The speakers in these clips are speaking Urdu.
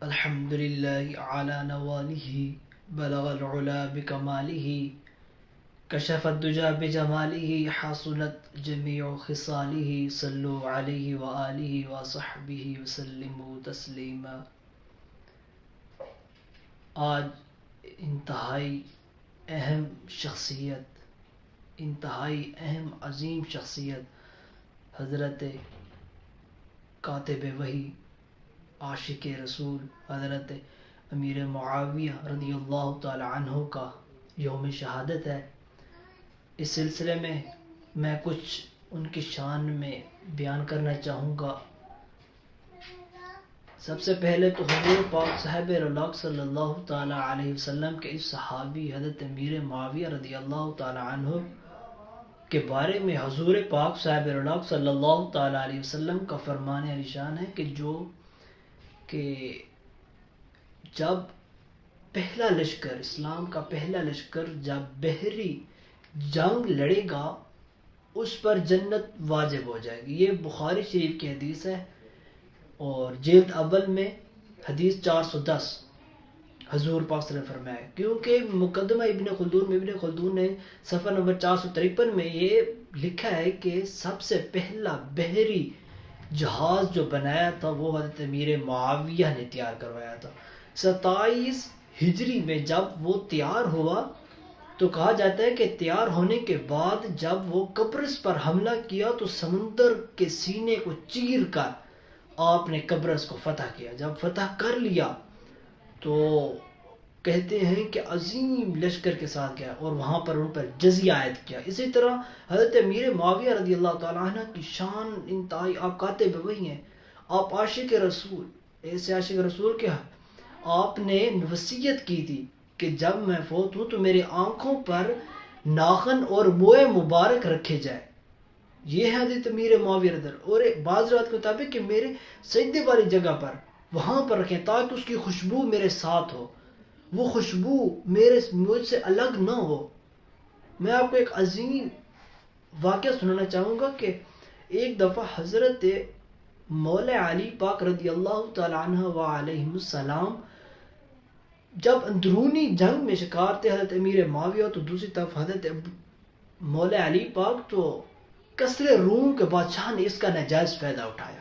الحمد لله على نواله بلغ العلا بكماله كشف الدجى بجماله حصلت جميع خصاله صلوا عليه وآله وصحبه وسلموا تسلیما۔ آج انتہائی اہم شخصیت، انتہائی اہم عظیم شخصیت حضرت کاتب وحی عاشق رسول حضرت امیر معاویہ رضی اللہ تعالی عنہ کا یوم شہادت ہے۔ اس سلسلے میں کچھ ان کی شان میں بیان کرنا چاہوں گا۔ سب سے پہلے تو حضور پاک صاحب رونق صلی اللہ تعالی علیہ وسلم کے اس صحابی حضرت امیر معاویہ رضی اللہ تعالی عنہ کے بارے میں حضور پاک صاحب رونق صلی اللہ تعالی علیہ وسلم کا فرمان عالیشان ہے کہ جب پہلا لشکر، اسلام کا پہلا لشکر جب بحری جنگ لڑے گا اس پر جنت واجب ہو جائے گی۔ یہ بخاری شریف کی حدیث ہے اور جلد اول میں حدیث 410 حضور پاک صلی اللہ علیہ وسلم فرمایا، کیونکہ مقدمہ ابن خلدون نے صفحہ نمبر 453 میں یہ لکھا ہے کہ سب سے پہلا بحری جہاز جو بنایا تھا وہ حضرت امیر معاویہ نے تیار کروایا تھا۔ 27 ہجری میں جب وہ تیار ہوا تو کہا جاتا ہے کہ تیار ہونے کے بعد جب وہ قبرص پر حملہ کیا تو سمندر کے سینے کو چیر کر آپ نے قبرص کو فتح کیا۔ جب فتح کر لیا تو کہتے ہیں کہ عظیم لشکر کے ساتھ گیا اور وہاں پر ان پر جزیہ عائد کیا۔ اسی طرح حضرت امیر معاویہ رضی اللہ تعالیٰ عنہ کی شان انتہائی، آپ کاتب وحی ہیں، آپ عاشق رسول، ایسے عاشق رسول کے آپ نے وصیت کی تھی کہ جب میں فوت ہوں تو میرے آنکھوں پر ناخن اور موئے مبارک رکھے جائے۔ یہ ہے حضرت امیر معاویہ رضی اللہ، اور بعض روایت کے مطابق کہ میرے سجدے والی جگہ پر وہاں پر رکھیں تاکہ اس کی خوشبو میرے ساتھ ہو، وہ خوشبو مجھ سے الگ نہ ہو۔ میں آپ کو ایک عظیم واقعہ سنانا چاہوں گا کہ ایک دفعہ حضرت مولا علی پاک رضی اللہ تعالی عنہ وعلیہ السلام جب اندرونی جنگ میں شکار تھے، حضرت امیر معاویہ تو دوسری طرف حضرت مولا علی پاک، تو کسرے روم کے بادشاہ نے اس کا ناجائز فائدہ اٹھایا۔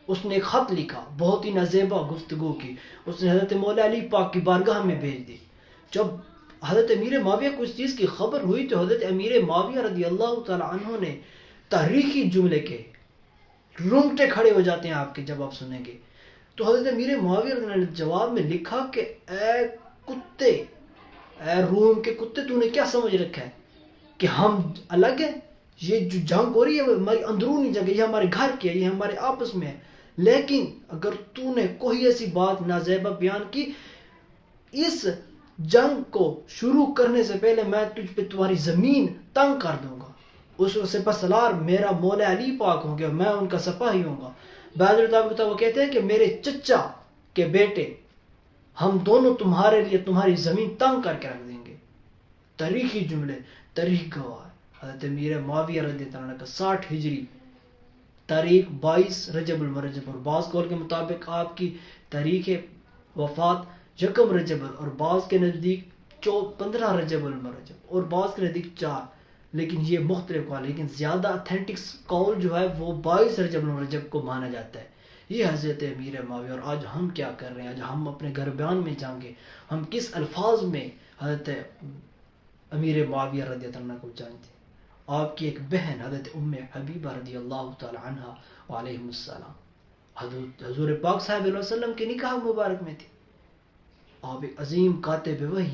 اس نے ایک خط لکھا، بہت ہی نازیبا گفتگو کی، اس نے حضرت مولا علی پاک کی بارگاہ میں بھیج دی۔ جب حضرت امیر معاویہ کو اس چیز کی خبر ہوئی تو حضرت امیر معاویہ رضی اللہ تعالی عنہ نے تاریخی جملے کے رونگٹے کھڑے ہو جاتے ہیں آپ کے جب آپ سنیں گے، تو حضرت امیر معاویہ رضی اللہ عنہ نے جواب میں لکھا کہ اے کتے، اے روم کے کتے، تو نے کیا سمجھ رکھا ہے کہ ہم الگ ہیں؟ یہ جو جنگ ہو رہی ہے ہماری اندرونی جنگ ہے، یہ ہمارے گھر کی ہے، یہ ہمارے آپس میں ہے، لیکن اگر تو نے کوئی ایسی بات نازیبہ بیان کی، اس جنگ کو شروع کرنے سے پہلے میں تجھ پہ تمہاری زمین تنگ کر دوں گا۔ اس سپہ سالار میرا مولا علی پاک ہوں گے، میں ان کا سپاہی ہوں گا۔ بعض وہ کہتے ہیں کہ میرے چچا کے بیٹے، ہم دونوں تمہارے لیے تمہاری زمین تنگ کر کے رکھ دیں گے۔ تاریخی جملے، تاریخ گواہ ہے۔ حضرت امیر معاویہ رضی اللہ عنہ کا 60 ہجری تاریخ 22 رجب المرجب، اور بعض قول کے مطابق آپ کی تاریخ وفات 1 رجب، اور بعض کے نزدیک 15 رجب المرجب، اور بعض کے نزدیک 4، لیکن یہ مختلف قول، لیکن زیادہ اتھینٹک قول جو ہے وہ 22 رجب المرجب کو مانا جاتا ہے۔ یہ حضرت امیر معاویہ۔ اور آج ہم کیا کر رہے ہیں؟ آج ہم اپنے گھر بیان میں جائیں گے، ہم کس الفاظ میں حضرت امیر معاویہ رضی اللہ عنہ کو جانتے ہیں؟ آپ کی ایک بہن حضرت ام حبیبہ رضی اللہ تعالی عنہ وعلیہ السلام حضور پاک صاحب علیہ وسلم کے نکاح مبارک میں تھی۔ آپ ایک عظیم کاتب وحی